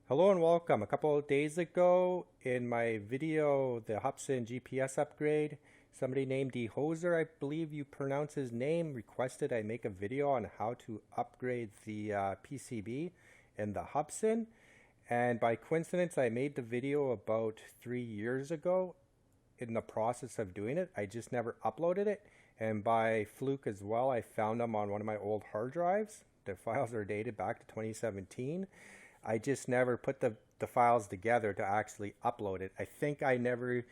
Hello and welcome. A couple of days ago in my video, the Hubsan GPS upgrade, somebody named Dehoser, I believe you pronounce his name, requested I make a video on how to upgrade the PCB in the Hubsan. And by coincidence, I made the video about 3 years ago in the process of doing it. I just never uploaded it. And by fluke as well, I found them on one of my old hard drives. The files are dated back to 2017. I just never put the files together to actually upload it. I think I never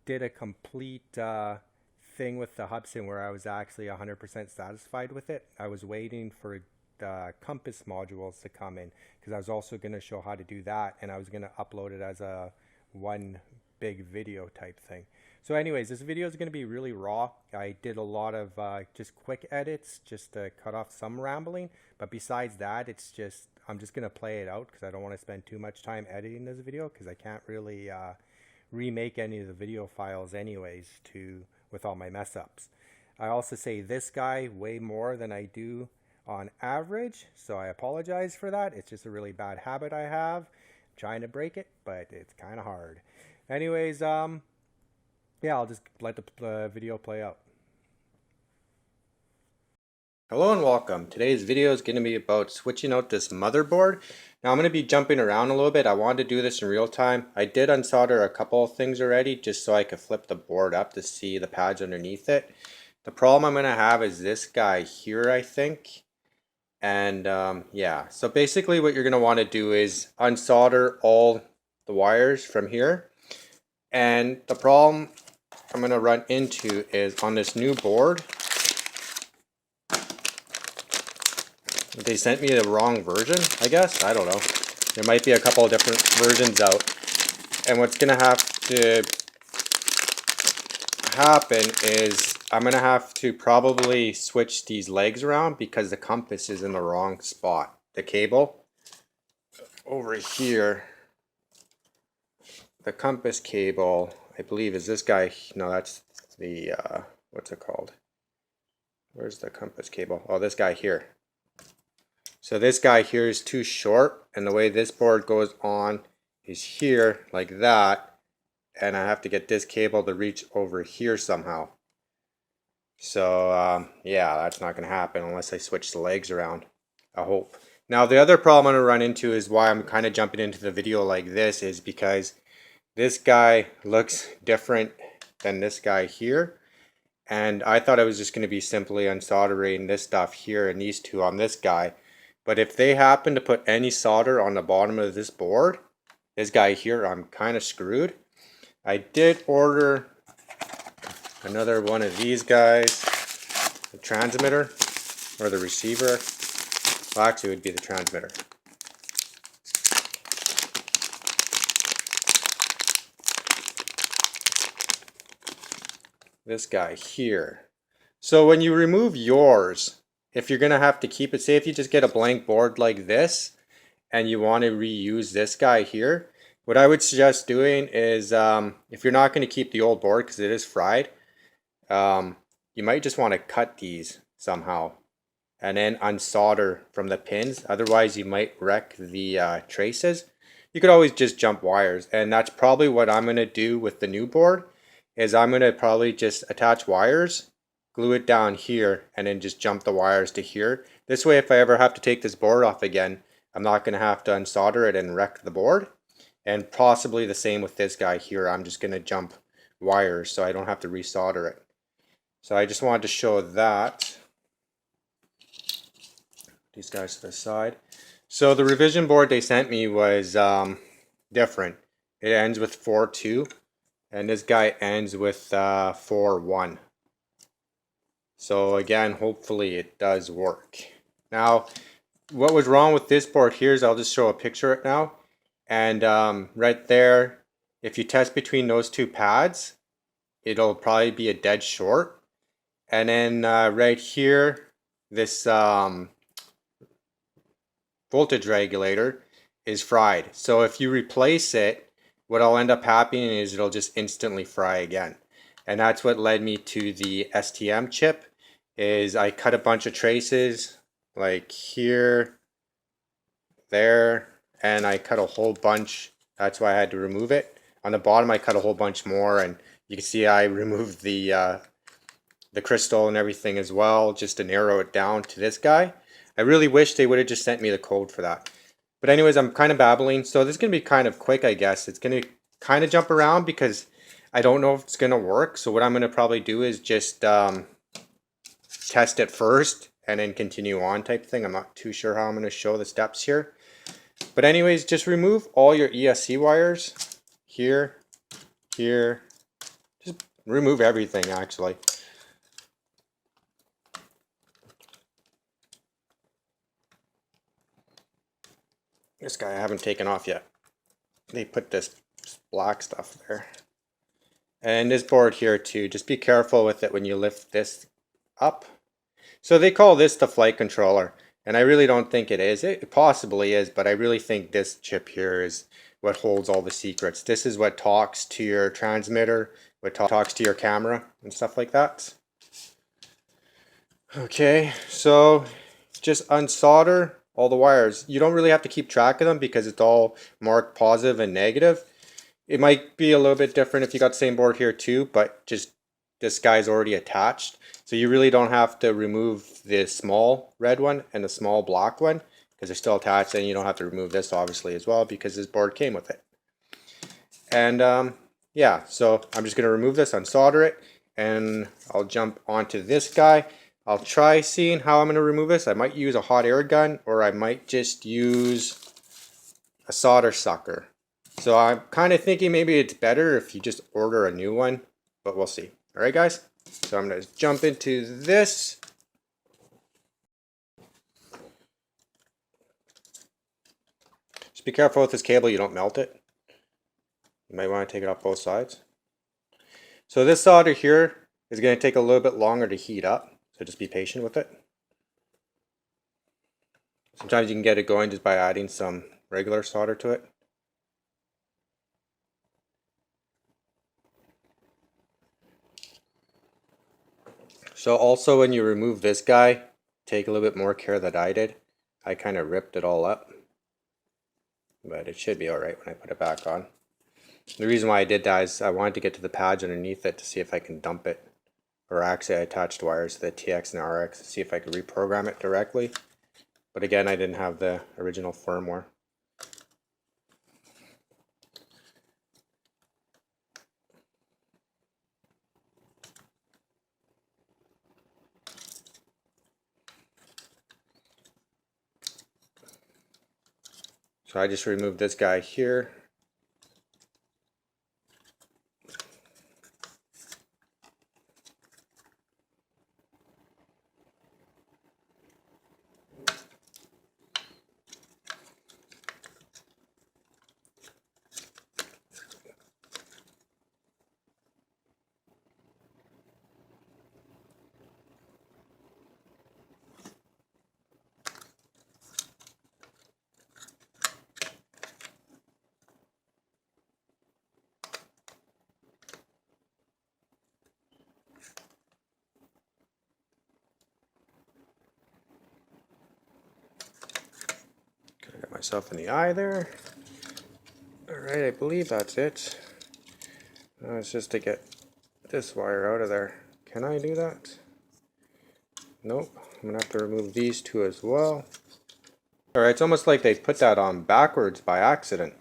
did a complete thing with the Hubsan where I was actually 100% satisfied with it. I was waiting for the compass modules to come in because I was also going to show how to do that, and I was going to upload it as a one big video type thing. So anyways, this video is going to be really raw. I did a lot of just quick edits just to cut off some rambling, but besides that, I'm just going to play it out because I don't want to spend too much time editing this video because I can't really remake any of the video files anyways with all my mess ups. I also say this guy way more than I do on average, so I apologize for that. It's just a really bad habit I have. I'm trying to break it, but it's kind of hard. Anyways, yeah, I'll just let the video play out. Hello and welcome. Today's video is going to be about switching out this motherboard. Now I'm going to be jumping around a little bit. I wanted to do this in real time. I did unsolder a couple of things already just so I could flip the board up to see the pads underneath it. The problem I'm going to have is this guy here, I think. And yeah, so basically what you're going to want to do is unsolder all the wires from here. And the problem I'm going to run into is on this new board, they sent me the wrong version, I guess. I don't know. There might be a couple of different versions out. And what's going to have to happen is I'm going to have to probably switch these legs around because the compass is in the wrong spot. The cable over here, the compass cable, I believe is this guy. No, that's the, what's it called? Where's the compass cable? Oh, this guy here. So this guy here is too short, and the way this board goes on is here like that, and I have to get this cable to reach over here somehow. So yeah, that's not going to happen unless I switch the legs around, I hope. Now the other problem I'm going to run into is why I'm kind of jumping into the video like this is because this guy looks different than this guy here. And I thought it was just going to be simply unsoldering this stuff here and these two on this guy. But if they happen to put any solder on the bottom of this board, this guy here, I'm kind of screwed. I did order another one of these guys, the transmitter or the receiver. Well, actually it would be the transmitter. This guy here. So when you remove yours, if you're going to have to keep it, say if you just get a blank board like this and you want to reuse this guy here, what I would suggest doing is if you're not going to keep the old board because it is fried, you might just want to cut these somehow and then unsolder from the pins. Otherwise you might wreck the traces. You could always just jump wires, and that's probably what I'm going to do with the new board. Is I'm going to probably just attach wires, glue it down here, and then just jump the wires to here. This way if I ever have to take this board off again, I'm not going to have to unsolder it and wreck the board. And possibly the same with this guy here. I'm just going to jump wires so I don't have to resolder it. So I just wanted to show that. These guys to the side. So the revision board they sent me was different. It ends with 4.2. And this guy ends with 4.1. So again, hopefully it does work. Now, what was wrong with this board here is I'll just show a picture of it now. And right there, if you test between those two pads, it'll probably be a dead short. And then right here, this voltage regulator is fried. So if you replace it, what will end up happening is it'll just instantly fry again. And that's what led me to the STM chip. Is I cut a bunch of traces like here, there, and I cut a whole bunch. That's why I had to remove it. On the bottom I cut a whole bunch more, and you can see I removed the crystal and everything as well, just to narrow it down to this guy. I really wish they would have just sent me the code for that. But anyways, I'm kind of babbling, so this is going to be kind of quick, I guess. It's going to kind of jump around because I don't know if it's going to work. So what I'm going to probably do is just test it first and then continue on type thing. I'm not too sure how I'm going to show the steps here. But anyways, just remove all your ESC wires here, here. Just remove everything actually. This guy I haven't taken off yet. They put this black stuff there. And this board here too, just be careful with it when you lift this up. So they call this the flight controller, and I really don't think it is. It possibly is, but I really think this chip here is what holds all the secrets. This is what talks to your transmitter, what talks to your camera and stuff like that. Okay, so just unsolder all the wires. You don't really have to keep track of them because it's all marked positive and negative. It might be a little bit different if you got the same board here too, but just this guy's already attached. So you really don't have to remove the small red one and the small black one because they're still attached, and you don't have to remove this obviously as well because this board came with it. And yeah, so I'm just going to remove this, unsolder it, and I'll jump onto this guy. I'll try seeing how I'm going to remove this. I might use a hot air gun, or I might just use a solder sucker. So I'm kind of thinking maybe it's better if you just order a new one, but we'll see. All right, guys. So I'm going to jump into this. Just be careful with this cable, you don't melt it. You might want to take it off both sides. So this solder here is going to take a little bit longer to heat up. So just be patient with it. Sometimes you can get it going just by adding some regular solder to it. So also when you remove this guy, take a little bit more care than I did. I kind of ripped it all up. But it should be alright when I put it back on. The reason why I did that is I wanted to get to the pads underneath it to see if I can dump it. Or actually I attached wires to the TX and RX to see if I could reprogram it directly. But again, I didn't have the original firmware. So I just removed this guy here. Got myself in the eye there. Alright, I believe that's it. Now it's just to get this wire out of there. Can I do that? Nope. I'm going to have to remove these two as well. Alright, it's almost like they put that on backwards by accident.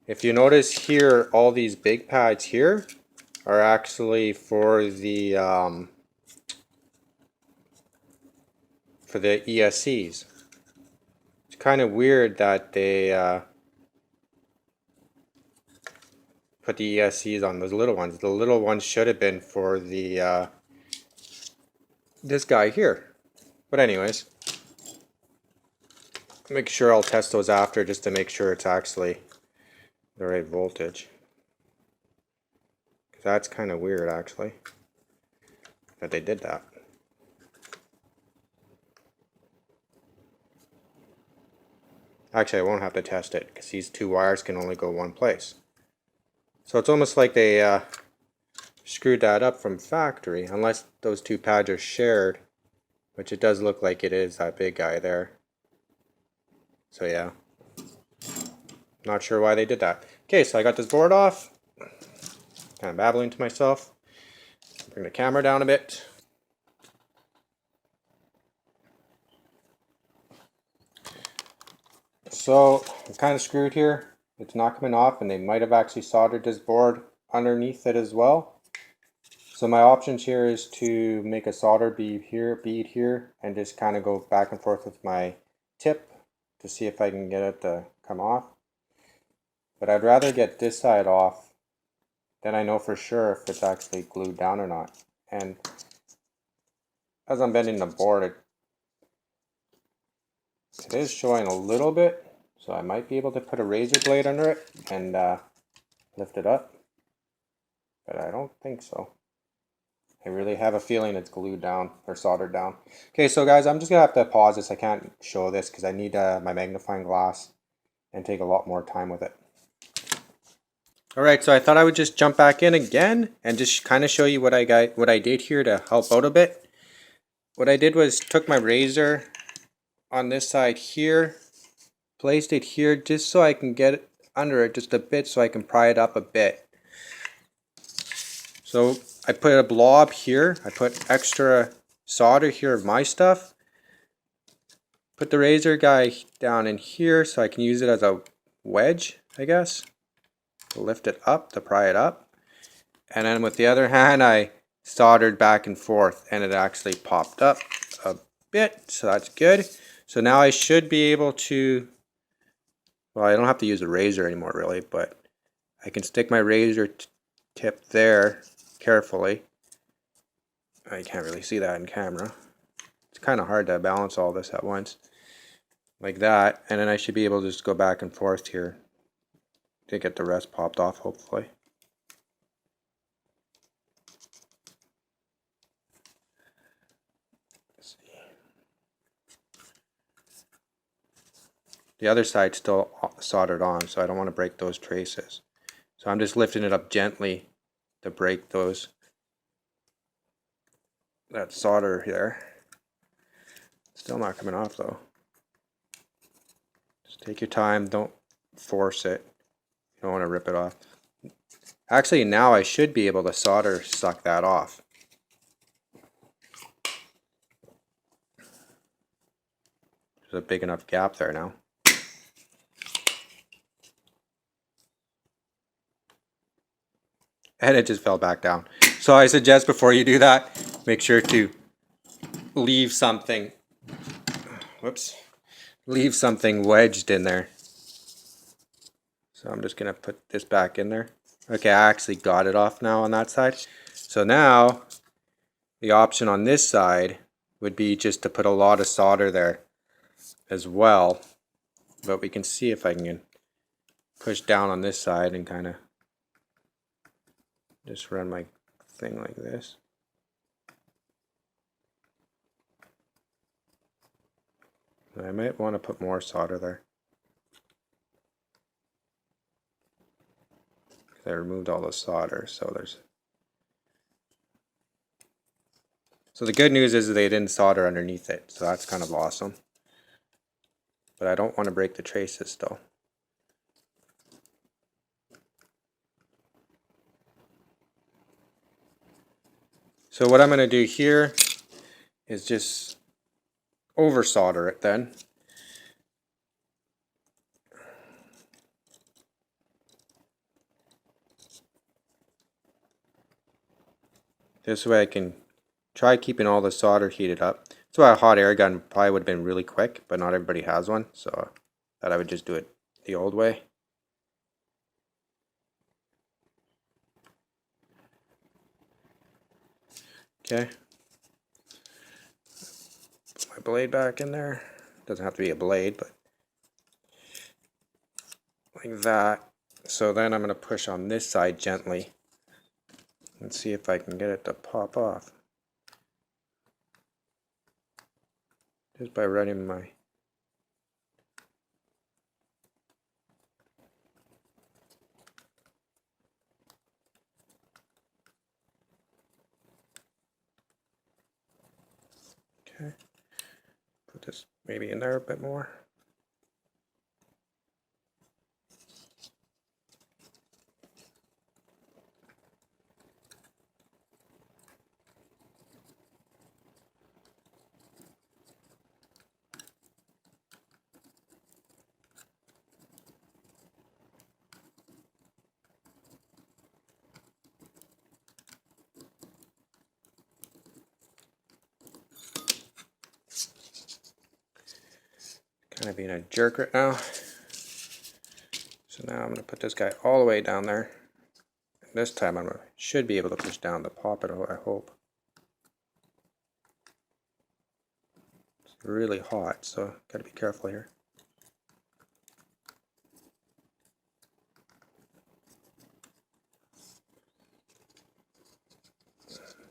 If you notice here, all these big pads here are actually for the ESCs. It's kind of weird that they put the ESCs on those little ones. The little ones should have been for the this guy here. But anyways, make sure I'll test those after just to make sure it's actually the right voltage. Because that's kind of weird actually that they did that. Actually, I won't have to test it because these two wires can only go one place. So it's almost like they screwed that up from factory, unless those two pads are shared, which it does look like it is, that big guy there. So yeah. Not sure why they did that. Okay, so I got this board off. Kind of babbling to myself. Bring the camera down a bit. So I'm kind of screwed here. It's not coming off, and they might have actually soldered this board underneath it as well. So my options here is to make a solder bead here, and just kind of go back and forth with my tip to see if I can get it to come off. But I'd rather get this side off, then I know for sure if it's actually glued down or not. And as I'm bending the board, it is showing a little bit, so I might be able to put a razor blade under it and lift it up, but I don't think so. I really have a feeling it's glued down or soldered down. Okay, so guys, I'm just gonna have to pause this. I can't show this because I need my magnifying glass and take a lot more time with it. Alright, so I thought I would just jump back in again and just kind of show you what I did here to help out a bit. What I did was took my razor on this side here, placed it here just so I can get it under it just a bit so I can pry it up a bit. So I put a blob here, I put extra solder here of my stuff, put the razor guy down in here so I can use it as a wedge, I guess, to lift it up, to pry it up. And then with the other hand I soldered back and forth and it actually popped up a bit, so that's good. So now I should be able to, well, I don't have to use a razor anymore really, but I can stick my razor tip there carefully. I can't really see that in camera. It's kind of hard to balance all this at once. Like that, and then I should be able to just go back and forth here to get the rest popped off, hopefully. Let's see. The other side's still soldered on, so I don't want to break those traces. So I'm just lifting it up gently to break that solder there. Still not coming off though. Just take your time, don't force it. You don't want to rip it off. Actually, now I should be able to solder suck that off. There's a big enough gap there now. And it just fell back down. So I suggest before you do that, make sure to leave something, leave something wedged in there. So I'm just gonna put this back in there. Okay, I actually got it off now on that side. So now the option on this side would be just to put a lot of solder there as well. But we can see if I can push down on this side and kind of just run my thing like this. I might want to put more solder there. I removed all the solder, so the good news is they didn't solder underneath it, so that's kind of awesome. But I don't want to break the traces though. So what I'm going to do here is just over solder it then. This way I can try keeping all the solder heated up. That's why a hot air gun probably would have been really quick, but not everybody has one, so I thought I would just do it the old way. Okay. Put my blade back in there. Doesn't have to be a blade, but like that. So then I'm going to push on this side gently and see if I can get it to pop off. Just by running my okay. Put this maybe in there a bit more. Kind of being a jerk right now. So now I'm going to put this guy all the way down there. And this time I should be able to push down the poppet, I hope. It's really hot, so got to be careful here.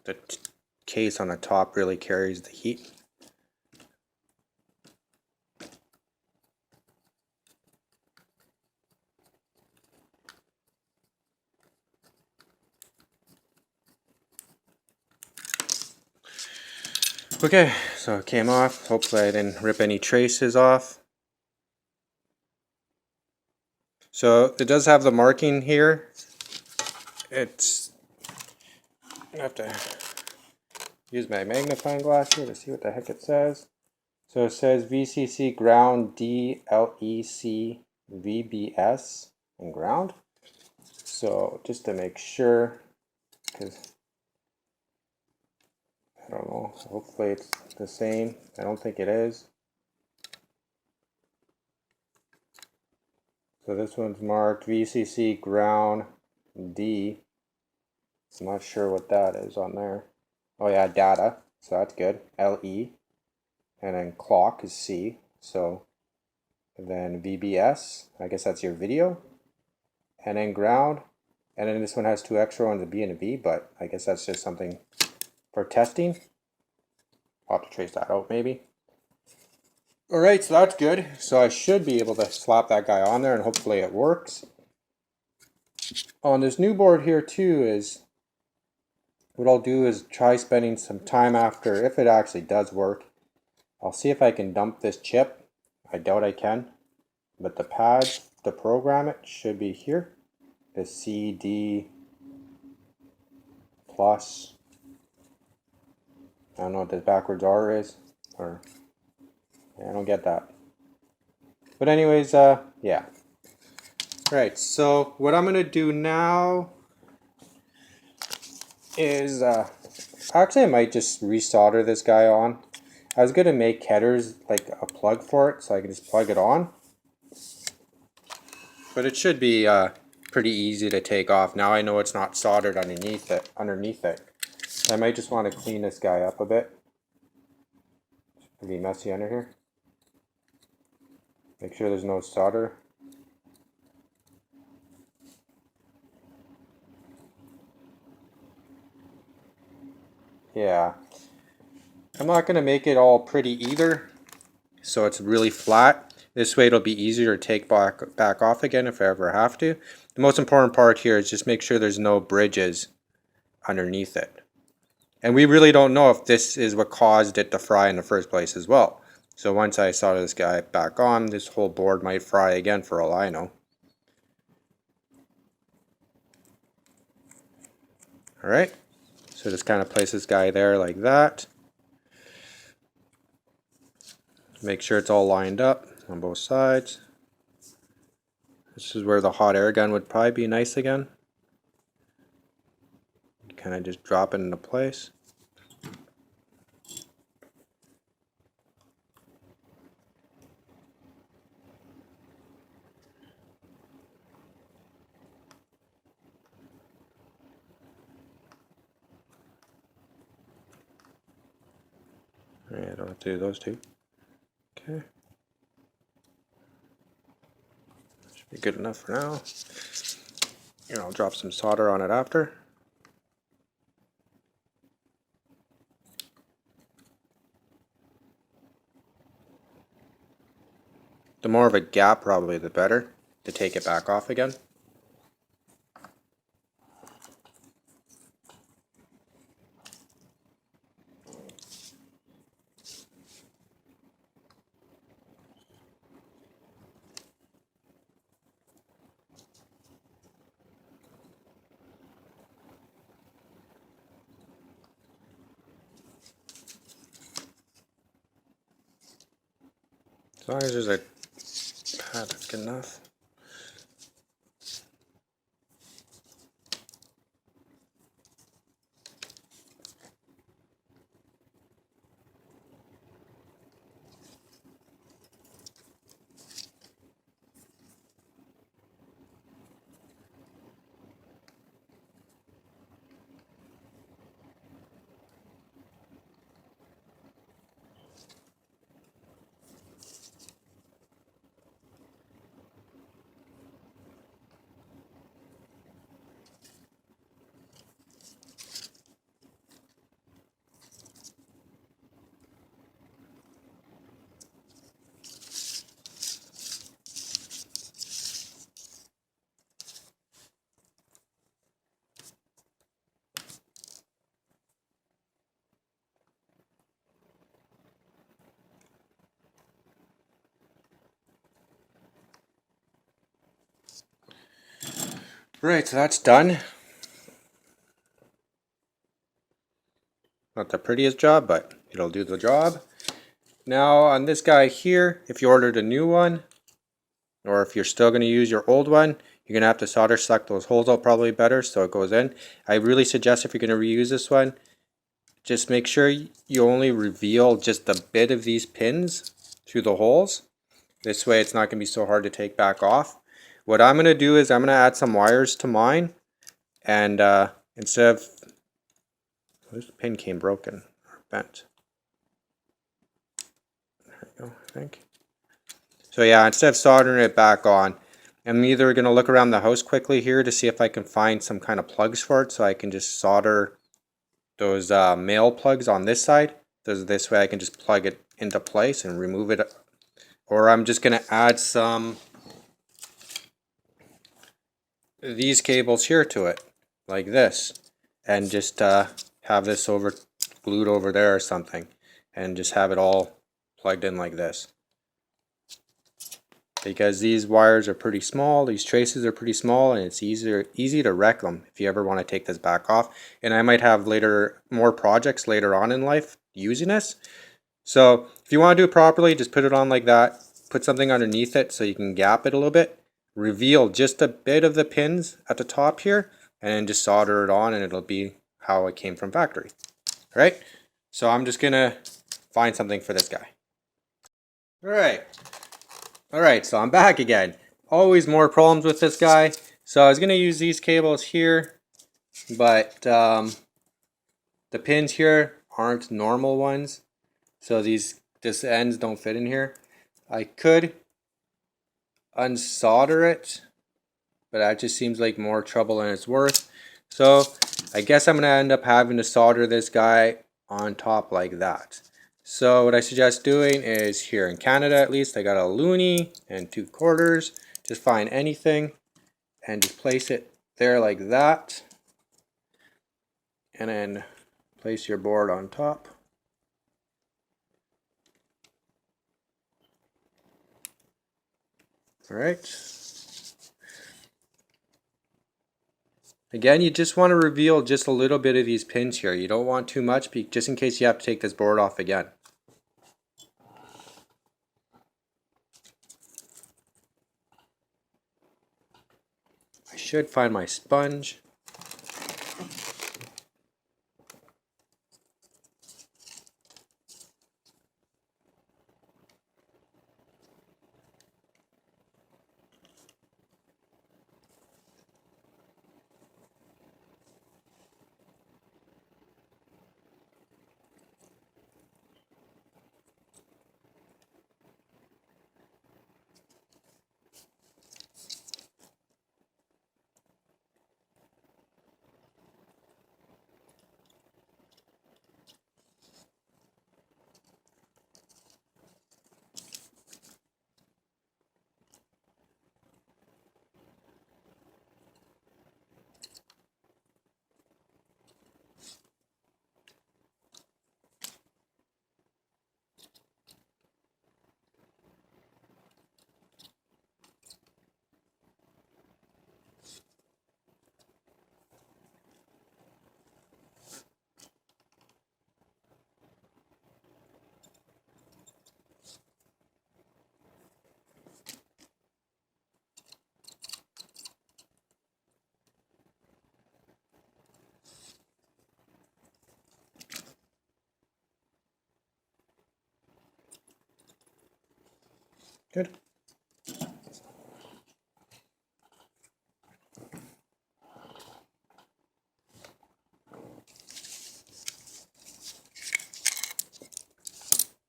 The case on the top really carries the heat. Okay, so it came off. Hopefully I didn't rip any traces off. So it does have the marking here. It's, I have to use my magnifying glass here to see what the heck it says. So it says VCC ground DLEC VBS and ground. So just to make sure, because I don't know, hopefully it's the same. I don't think it is. So this one's marked VCC ground D. I'm not sure what that is on there. Oh yeah, data, so that's good. LE. And then clock is C. So then VBS, I guess that's your video. And then ground. And then this one has two extra ones, a B and a V, but I guess that's just something for testing. I'll have to trace that out maybe. Alright, so that's good. So I should be able to slap that guy on there and hopefully it works. On this new board here too is, what I'll do is try spending some time after, if it actually does work, I'll see if I can dump this chip. I doubt I can, but the pads to program it should be here. The CD plus, I don't know what this backwards R is, or I don't get that. But anyways, yeah. Right, so what I'm gonna do now is, actually I might just resolder this guy on. I was gonna make headers like a plug for it, so I can just plug it on. But it should be pretty easy to take off. Now I know it's not soldered underneath it. I might just want to clean this guy up a bit. It's pretty messy under here. Make sure there's no solder. Yeah. I'm not going to make it all pretty either, so it's really flat. This way it'll be easier to take back off again if I ever have to. The most important part here is just make sure there's no bridges underneath it. And we really don't know if this is what caused it to fry in the first place as well. So once I solder this guy back on, this whole board might fry again for all I know. Alright, so just kind of place this guy there like that. Make sure it's all lined up on both sides. This is where the hot air gun would probably be nice again. Kind of just drop it into place. Alright, I don't have to do those two. Okay. Should be good enough for now. Here, I'll drop some solder on it after. The more of a gap probably the better to take it back off again. As long as there's a pad, that's good enough. Right, so that's done. Not the prettiest job, but it'll do the job. Now on this guy here, if you ordered a new one, or if you're still going to use your old one, you're going to have to solder suck those holes out probably better so it goes in. I really suggest if you're going to reuse this one, just make sure you only reveal just a bit of these pins through the holes. This way it's not going to be so hard to take back off. What I'm going to do is I'm going to add some wires to mine, and instead of, this pin came broken or bent. There we go, I think. So yeah, instead of soldering it back on, I'm either going to look around the house quickly here to see if I can find some kind of plugs for it so I can just solder those male plugs on this side. This way I can just plug it into place and remove it. Or I'm just going to add some these cables here to it, like this, and just have this glued over there or something, and just have it all plugged in like this. Because these wires are pretty small, these traces are pretty small, and it's easy to wreck them if you ever want to take this back off. And I might have more projects later on in life using this. So if you want to do it properly, just put it on like that, put something underneath it so you can gap it a little bit, reveal just a bit of the pins at the top here, and then just solder it on, and it'll be how it came from factory. All right, so I'm just gonna find something for this guy. Alright, so I'm back again. Always more problems with this guy. So I was going to use these cables here, but the pins here aren't normal ones. So these ends don't fit in here. I could unsolder it, but that just seems like more trouble than it's worth. So I guess I'm going to end up having to solder this guy on top like that. So what I suggest doing is, here in Canada at least, I got a loonie and 2/4. Just find anything and just place it there like that. And then place your board on top. Alright. Again, you just want to reveal just a little bit of these pins here. You don't want too much, just in case you have to take this board off again. I should find my sponge. Good.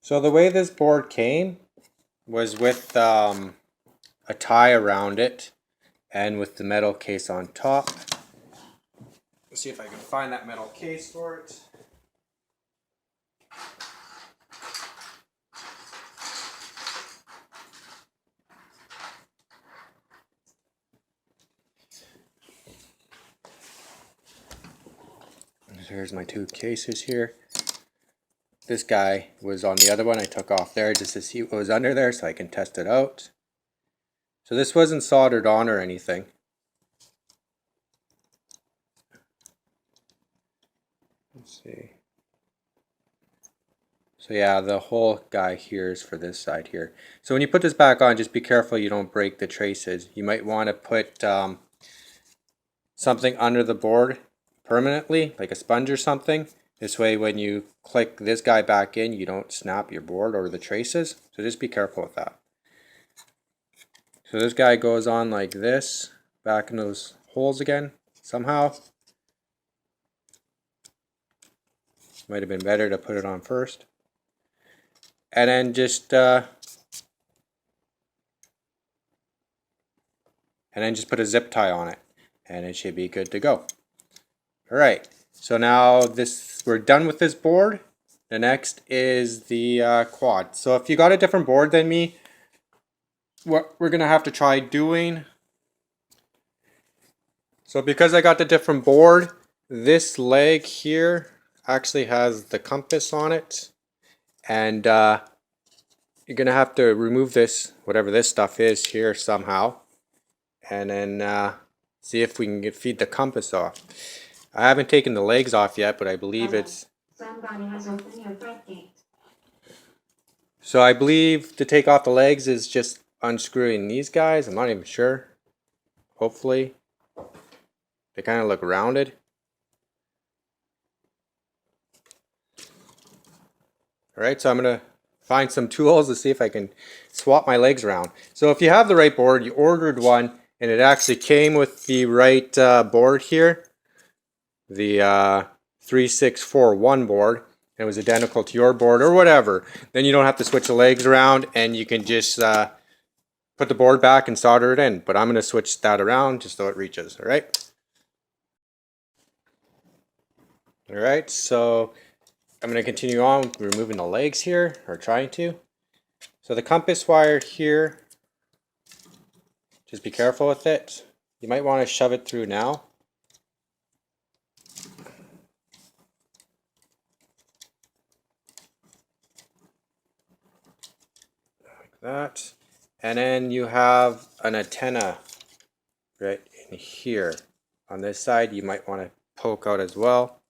So the way this board came was with a tie around it and with the metal case on top. Let's see if I can find that metal case for it. Here's my 2 cases here. This guy was on the other one. I took off there just to see what was under there so I can test it out. So this wasn't soldered on or anything. Let's see. So yeah, the whole guy here is for this side here. So when you put this back on, just be careful you don't break the traces. You might want to put something under the board permanently, like a sponge or something. This way when you click this guy back in, you don't snap your board or the traces. So just be careful with that. So this guy goes on like this, back in those holes again, somehow. Might have been better to put it on first. And then just put a zip tie on it, and it should be good to go. Alright, so now we're done with this board. The next is the quad. So if you got a different board than me, what we're gonna have to try doing, so because I got the different board, this leg here actually has the compass on it, and you're gonna have to remove this, whatever this stuff is here somehow, and then see if we can feed the compass off. I haven't taken the legs off yet, but I believe it's... Somebody has opened your front gate. So I believe to take off the legs is just unscrewing these guys. I'm not even sure. Hopefully. They kind of look rounded. Alright, so I'm going to find some tools to see if I can swap my legs around. So if you have the right board, you ordered one, and it actually came with the right board here. The 3641 board. And it was identical to your board or whatever. Then you don't have to switch the legs around, and you can just put the board back and solder it in. But I'm going to switch that around just so it reaches. Alright? Alright, so I'm going to continue on removing the legs here, or trying to. So the compass wire here, just be careful with it. You might want to shove it through now. Like that. And then you have an antenna right in here. On this side, you might want to poke out as well,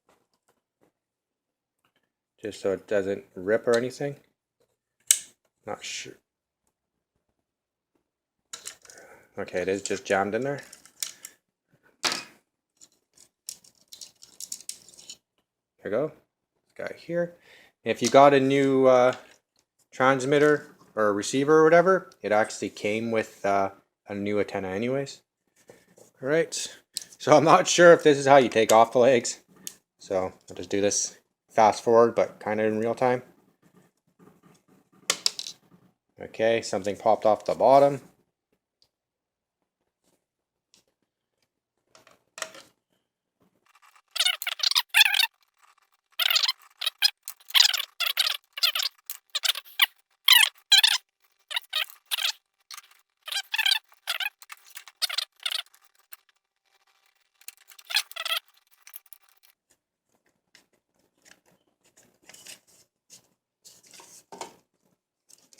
just so it doesn't rip or anything. Not sure. Okay, it is just jammed in there. There we go. Guy here. If you got a new transmitter or a receiver or whatever, it actually came with a new antenna anyways. Alright, so I'm not sure if this is how you take off the legs. So I'll just do this fast forward, but kind of in real time. Okay, something popped off the bottom.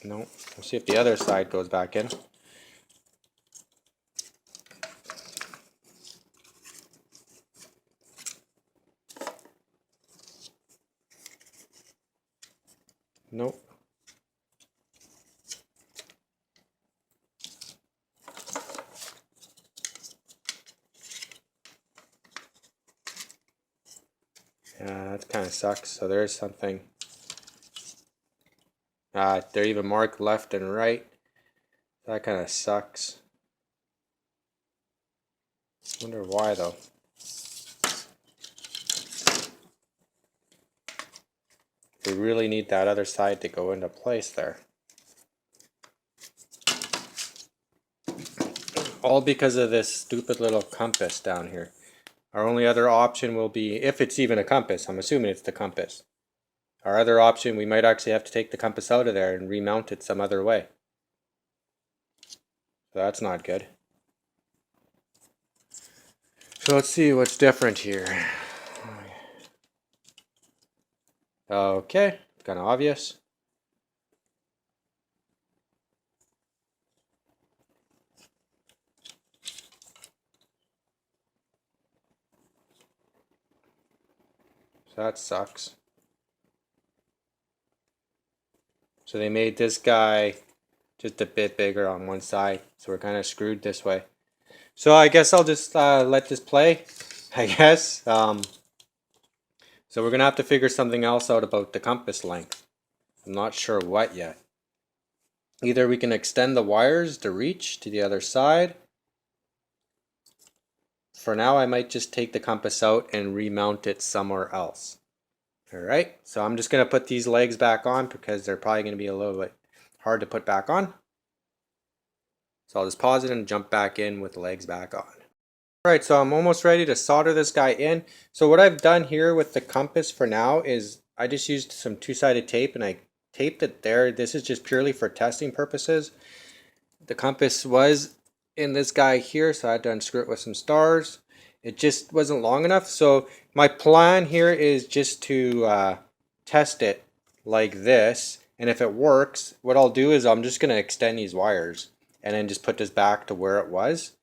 No, we'll see if the other side goes back in. Nope. Yeah, that kind of sucks. So there's something. They're even marked left and right. That kind of sucks. Wonder why though. We really need that other side to go into place there. All because of this stupid little compass down here. Our only other option will be, if it's even a compass, I'm assuming it's the compass. Our other option, we might actually have to take the compass out of there and remount it some other way. So that's not good. So let's see what's different here. Okay, kind of obvious. So that sucks. So they made this guy just a bit bigger on one side. So we're kind of screwed this way. So I guess I'll just let this play, I guess. So we're going to have to figure something else out about the compass length. I'm not sure what yet. Either we can extend the wires to reach to the other side. For now, I might just take the compass out and remount it somewhere else. Alright, so I'm just going to put these legs back on because they're probably going to be a little bit hard to put back on. So I'll just pause it and jump back in with the legs back on. Alright, so I'm almost ready to solder this guy in. So what I've done here with the compass for now is I just used some two-sided tape and I taped it there. This is just purely for testing purposes. The compass was in this guy here, so I had to unscrew it with some stars. It just wasn't long enough. So my plan here is just to test it like this. And if it works, what I'll do is I'm just going to extend these wires and then just put this back to where it was.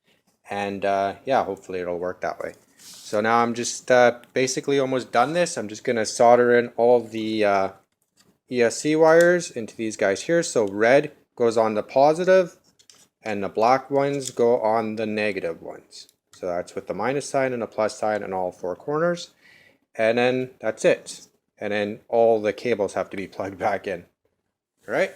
And yeah, hopefully it'll work that way. So now I'm just basically almost done this. I'm just going to solder in all the ESC wires into these guys here. So red goes on the positive and the black ones go on the negative ones. So that's with the minus sign and the plus sign in all four corners. And then that's it. And then all the cables have to be plugged back in. All right?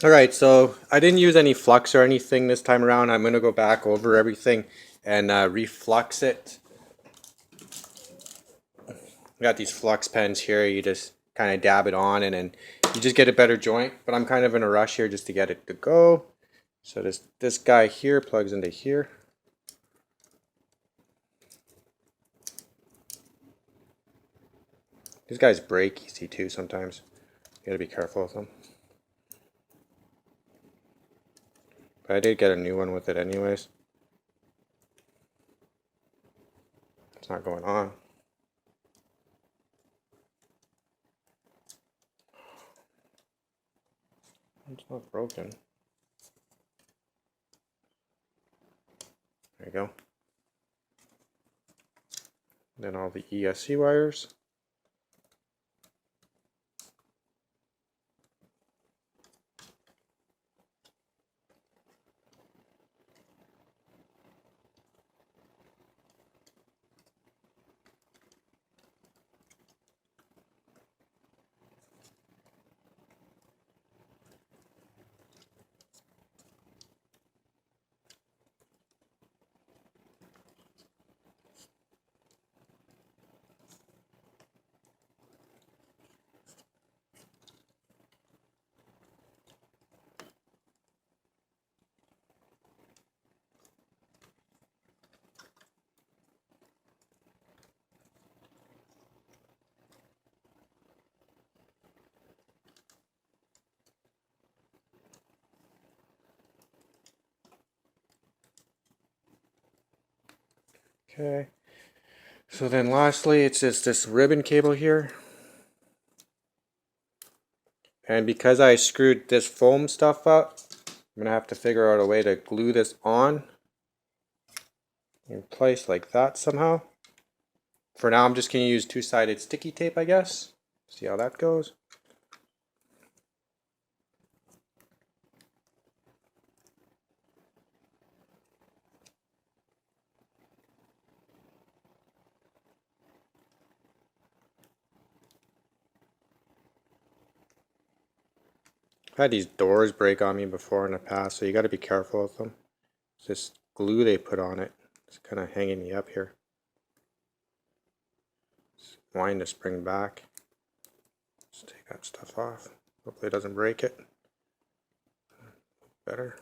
Alright, so I didn't use any flux or anything this time around. I'm going to go back over everything and reflux it. I got these flux pens here. You just kind of dab it on and then you just get a better joint. But I'm kind of in a rush here just to get it to go. So this guy here plugs into here. These guys break easy too sometimes. You gotta be careful with them. But I did get a new one with it anyways. It's not going on. It's not broken. There you go. Then all the ESC wires. Okay. So then lastly, it's just this ribbon cable here. And because I screwed this foam stuff up, I'm going to have to figure out a way to glue this on in place like that somehow. For now, I'm just going to use two-sided sticky tape, I guess. See how that goes. I've had these doors break on me before in the past, so you got to be careful with them. It's this glue they put on it. It's kind of hanging me up here. Just wind the spring back. Just take that stuff off. Hopefully it doesn't break it. Better.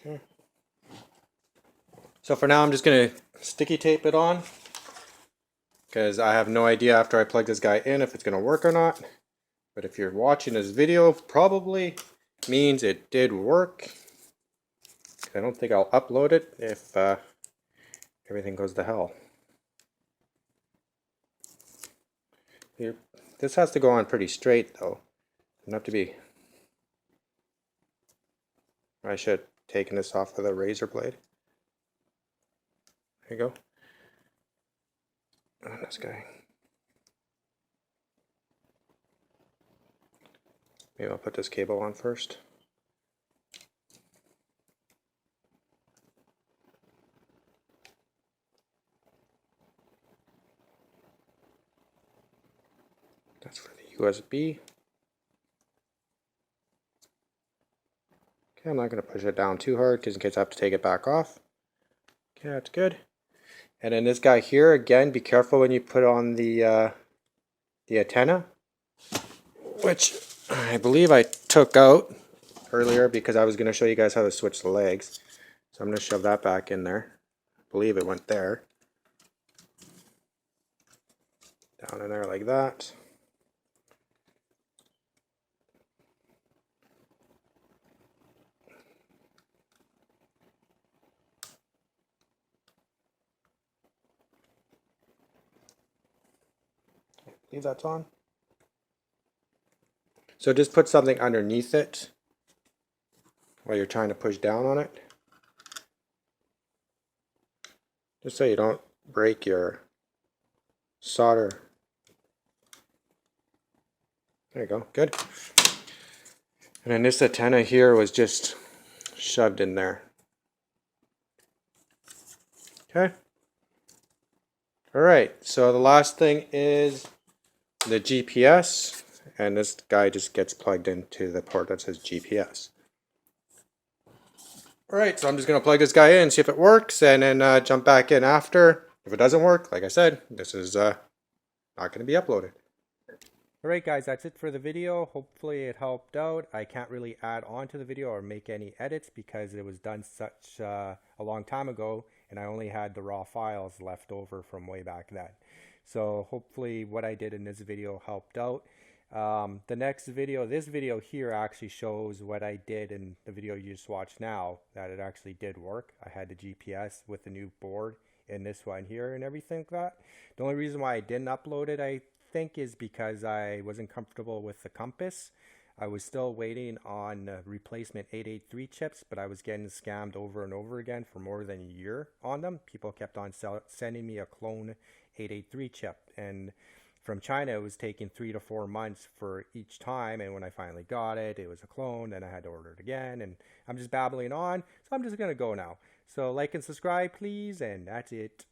Okay. So for now, I'm just going to sticky tape it on because I have no idea after I plug this guy in if it's going to work or not. But if you're watching this video, probably means it did work. I don't think I'll upload it if everything goes to hell. Here, this has to go on pretty straight though. Doesn't have to be. I should have taken this off with a razor blade. There you go. And this guy. Maybe I'll put this cable on first. That's for the USB. Okay, I'm not going to push it down too hard because in case I have to take it back off. Okay, that's good. And then this guy here, again, be careful when you put on the antenna, which I believe I took out earlier because I was going to show you guys how to switch the legs. So I'm going to shove that back in there. I believe it went there. Down in there like that. believe that's on. So just put something underneath it while you're trying to push down on it. Just so you don't break your solder. There you go, good. And then this antenna here was just shoved in there. Okay. Alright, so the last thing is the GPS, and this guy just gets plugged into the port that says GPS. Alright, so I'm just going to plug this guy in, see if it works, and then jump back in after. If it doesn't work, like I said, this is not going to be uploaded. Alright guys, that's it for the video. Hopefully it helped out. I can't really add on to the video or make any edits because it was done such a long time ago, and I only had the raw files left over from way back then. So hopefully what I did in this video helped out. The next video, this video here actually shows what I did in the video you just watched now, that it actually did work. I had the GPS with the new board in this one here and everything like that. The only reason why I didn't upload it, I think, is because I wasn't comfortable with the compass. I was still waiting on replacement 883 chips, but I was getting scammed over and over again for more than a year on them. People kept on sending me a clone 883 chip, and from China it was taking 3 to 4 months for each time, and when I finally got it, it was a clone. Then I had to order it again, and I'm just babbling on, so I'm just gonna go now. So like and subscribe please, and that's it.